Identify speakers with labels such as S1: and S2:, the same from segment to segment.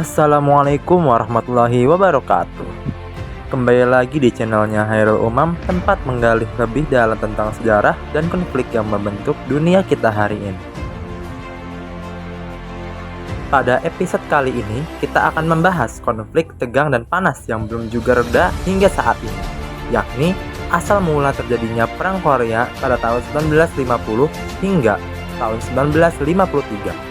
S1: Assalamualaikum warahmatullahi wabarakatuh. Kembali lagi di channelnya Hairul Umam, tempat menggali lebih dalam tentang sejarah dan konflik yang membentuk dunia kita hari ini. Pada episode kali ini, kita akan membahas konflik tegang dan panas yang belum juga reda hingga saat ini, yakni asal mula terjadinya Perang Korea pada tahun 1950 hingga tahun 1953.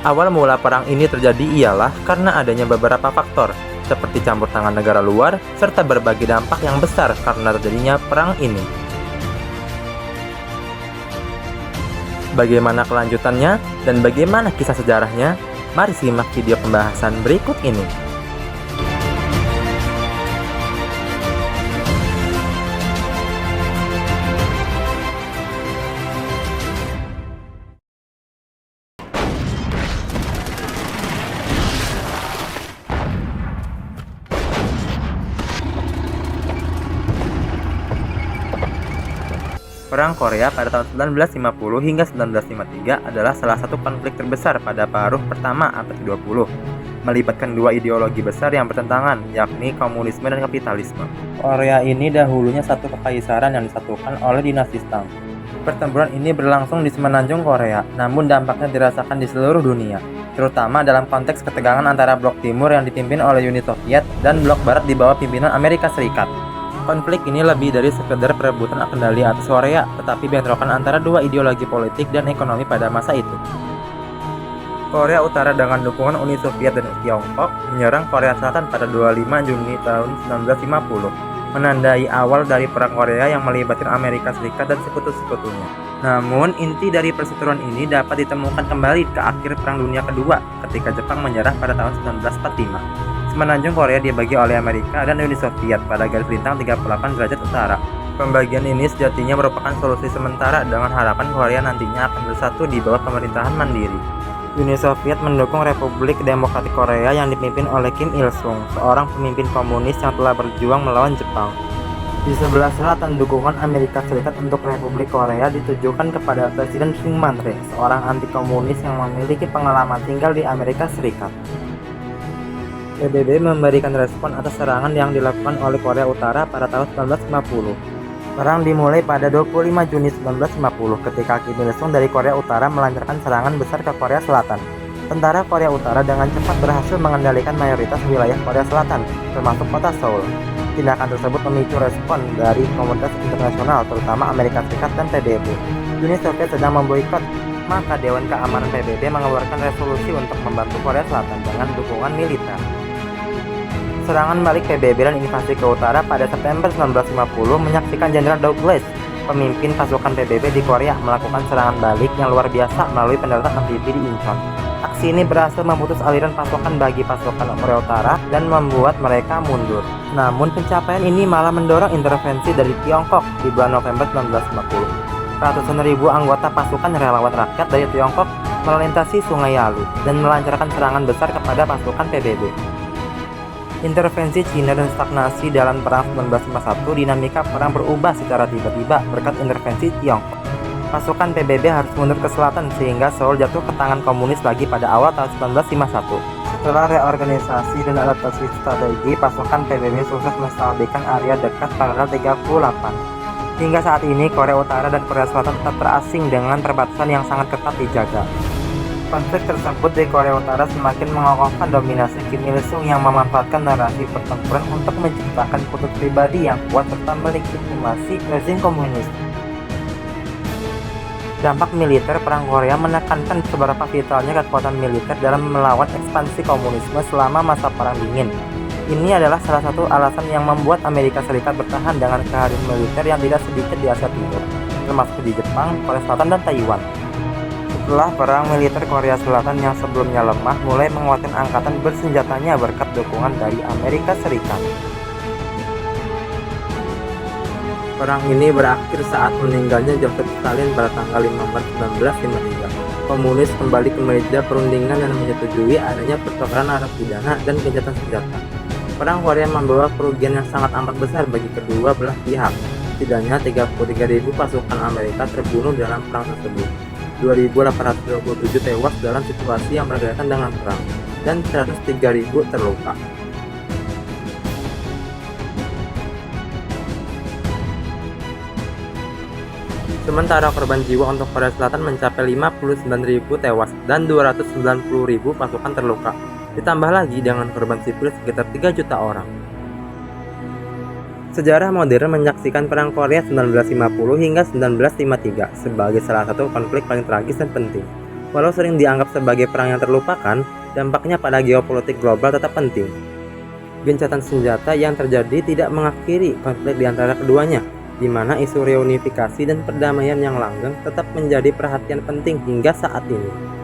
S1: Awal mula perang ini terjadi ialah karena adanya beberapa faktor, seperti campur tangan negara luar, serta berbagai dampak yang besar karena terjadinya perang ini. Bagaimana kelanjutannya dan bagaimana kisah sejarahnya? Mari simak video pembahasan berikut ini. Perang Korea pada tahun 1950 hingga 1953 adalah salah satu konflik terbesar pada paruh pertama abad ke-20, melibatkan dua ideologi besar yang bertentangan, yakni komunisme dan kapitalisme. Korea ini dahulunya satu kekaisaran yang disatukan oleh dinasti Tang. Pertempuran ini berlangsung di semenanjung Korea, namun dampaknya dirasakan di seluruh dunia, terutama dalam konteks ketegangan antara blok timur yang dipimpin oleh Uni Soviet dan blok barat di bawah pimpinan Amerika Serikat. Konflik ini lebih dari sekedar perebutan kendali atas Korea, tetapi bentrokan antara dua ideologi politik dan ekonomi pada masa itu. Korea Utara dengan dukungan Uni Soviet dan Tiongkok menyerang Korea Selatan pada 25 Juni tahun 1950, menandai awal dari Perang Korea yang melibatkan Amerika Serikat dan sekutu-sekutunya. Namun, inti dari perseteruan ini dapat ditemukan kembali ke akhir Perang Dunia Kedua ketika Jepang menyerah pada tahun 1945. Semenanjung Korea dibagi oleh Amerika dan Uni Soviet pada garis lintang 38 derajat utara. Pembagian ini sejatinya merupakan solusi sementara dengan harapan Korea nantinya akan bersatu di bawah pemerintahan mandiri. Uni Soviet mendukung Republik Demokratik Korea yang dipimpin oleh Kim Il-sung, seorang pemimpin komunis yang telah berjuang melawan Jepang. Di sebelah selatan, dukungan Amerika Serikat untuk Republik Korea ditujukan kepada Presiden Syngman Rhee, seorang anti-komunis yang memiliki pengalaman tinggal di Amerika Serikat. PBB memberikan respon atas serangan yang dilakukan oleh Korea Utara pada tahun 1950. Perang dimulai pada 25 Juni 1950 ketika Kim Il-sung dari Korea Utara melancarkan serangan besar ke Korea Selatan. Tentara Korea Utara dengan cepat berhasil mengendalikan mayoritas wilayah Korea Selatan, termasuk kota Seoul. Tindakan tersebut memicu respon dari komunitas internasional, terutama Amerika Serikat dan PBB. Uni Soviet sedang memboikot, maka Dewan Keamanan PBB mengeluarkan resolusi untuk membantu Korea Selatan dengan dukungan militer. Serangan balik PBB dan invasi ke utara pada September 1950 menyaksikan Jenderal Douglas, pemimpin pasukan PBB di Korea, melakukan serangan balik yang luar biasa melalui pendaratan amfibi di Incheon. Aksi ini berhasil memutus aliran pasukan bagi pasukan Korea Utara dan membuat mereka mundur. Namun pencapaian ini malah mendorong intervensi dari Tiongkok di bulan November 1950. Ratusan ribu anggota pasukan relawan rakyat dari Tiongkok melintasi Sungai Yalu dan melancarkan serangan besar kepada pasukan PBB. Intervensi Cina dan stagnasi dalam Perang 1951, dinamika perang berubah secara tiba-tiba berkat intervensi Tiongkok. Pasukan PBB harus mundur ke selatan sehingga Seoul jatuh ke tangan komunis lagi pada awal tahun 1951. Setelah reorganisasi dan adaptasi strategi, pasukan PBB sukses menstabilkan area dekat tanggal 38. Hingga saat ini, Korea Utara dan Korea Selatan tetap terasing dengan perbatasan yang sangat ketat dijaga. Konflik tersebut di Korea Utara semakin mengokohkan dominasi Kim Il-sung yang memanfaatkan narasi pertempuran untuk menciptakan kutub pribadi yang kuat serta melegitimasi rezim komunis. Dampak militer Perang Korea menekankan seberapa vitalnya kekuatan militer dalam melawan ekspansi komunisme selama masa Perang Dingin. Ini adalah salah satu alasan yang membuat Amerika Serikat bertahan dengan kehadiran militer yang tidak sedikit di Asia Timur, termasuk di Jepang, Korea Selatan, dan Taiwan. Setelah perang, militer Korea Selatan yang sebelumnya lemah mulai menguatkan angkatan bersenjatanya berkat dukungan dari Amerika Serikat. Perang ini berakhir saat meninggalnya Joseph Stalin pada tanggal 5 Maret 1953. Komunis kembali ke meja perundingan dan menyetujui adanya pertukaran narapidana dan gencatan senjata. Perang Korea membawa kerugian yang sangat amat besar bagi kedua belah pihak. Setidaknya 33.000 pasukan Amerika terbunuh dalam perang tersebut. 2.827 tewas dalam situasi yang berkaitan dengan perang, dan 103.000 terluka. Sementara korban jiwa untuk Korea Selatan mencapai 59.000 tewas dan 290.000 pasukan terluka. Ditambah lagi dengan korban sipil sekitar 3 juta orang. Sejarah modern menyaksikan Perang Korea 1950 hingga 1953 sebagai salah satu konflik paling tragis dan penting. Walau sering dianggap sebagai perang yang terlupakan, dampaknya pada geopolitik global tetap penting. Gencatan senjata yang terjadi tidak mengakhiri konflik di antara keduanya, di mana isu reunifikasi dan perdamaian yang langgeng tetap menjadi perhatian penting hingga saat ini.